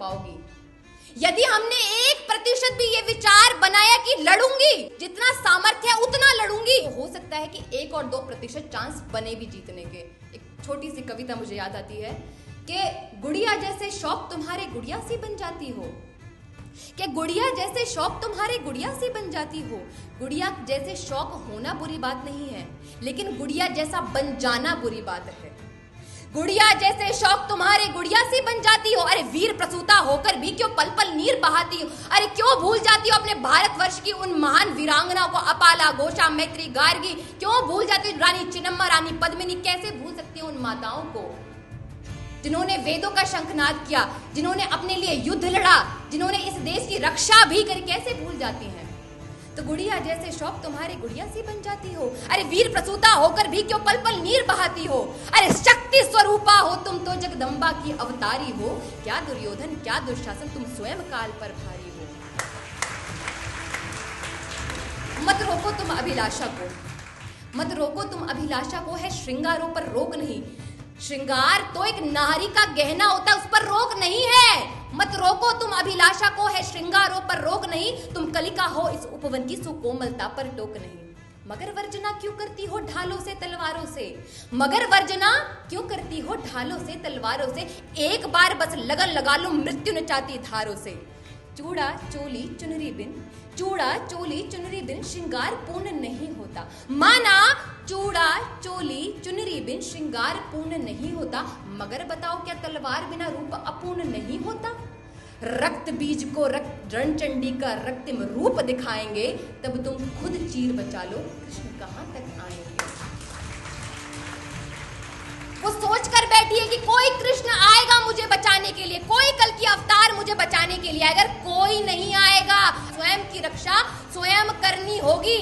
पाओगी। यदि हमने 1% भी ये विचार बनाया कि लड़ूंगी, जितना सामर्थ्य है उतना लड़ूंगी, तो हो सकता है कि 1 और 2% चांस बने भी जीतने के। एक छोटी सी कविता मुझे याद आती है कि गुड़िया जैसे शौक तुम्हारे गुड़िया सी बन जाती हो, कि गुड़िया जैसे शौक तुम्हारे गुड़िया सी बन जाती हो। गुड़िया जैसे शौक होना बुरी बात नहीं है, लेकिन गुड़िया जैसा बन जाना बुरी बात है। गुड़िया जैसे शौक तुम्हारे गुड़िया सी बन जाती हो। अरे वीर प्रसूता होकर भी क्यों पल पल नीर बहाती हो। अरे क्यों भूल जाती हो अपने भारतवर्ष की उन महान वीरांगनाओं को, अपाला, घोषा, मैत्री, गार्गी। क्यों भूल जाती हो रानी चिन्नम्मा, रानी पद्मिनी। कैसे भूल सकती हो उन माताओं को जिन्होंने वेदों का शंखनाद किया, जिन्होंने अपने लिए युद्ध लड़ा, जिन्होंने इस देश की रक्षा भी करी। कैसे भूल जाती हैं। तो गुड़िया जैसे शौक तुम्हारे गुड़िया सी बन जाती हो। अरे वीर प्रसूता होकर भी क्यों पल पल नीर बहाती हो। अरे शक्ति स्वरूपा हो तुम तो जगदम्बा की अवतारी हो। क्या दुर्योधन क्या दुशासन तुम स्वयं काल पर भारी हो। मत रोको तुम अभिलाषा को, मत रोको तुम अभिलाषा को, है श्रृंगारों पर रोक नहीं। श्रृंगार तो एक नारी का गहना होता है, उस पर रोक नहीं है। मत रोको तुम अभिलाषा को, है श्रृंगारों पर रोक नहीं। तुम कलिका हो इस उपवन की सुकोमलता पर टोक नहीं। मगर वर्जना क्यों करती हो ढालों से तलवारों से। मगर वर्जना क्यों करती हो ढालों से तलवारों से। एक बार बस लगन लगा लो मृत्यु नचाती धारों से। चूड़ा चोली चुनरी बिन, चूड़ा चोली चुनरी बिन श्रृंगार पूर्ण नहीं होता। माना चूड़ा चोली चुनरी बिन श्रृंगार पूर्ण नहीं होता। मगर बताओ क्या तलवार बिना रूप अपूर्ण नहीं होता। रक्त बीज को रक्त रणचंडी का रक्तिम रूप दिखाएंगे, तब तुम खुद चीर बचा लो कृष्ण कहां तक आएंगे। वो सोच कर बैठी है कि कोई कृष्ण आएगा मुझे बचाने के लिए, कोई कल की अवतार मुझे बचाने के लिए। अगर कोई नहीं आएगा, स्वयं की रक्षा स्वयं करनी होगी।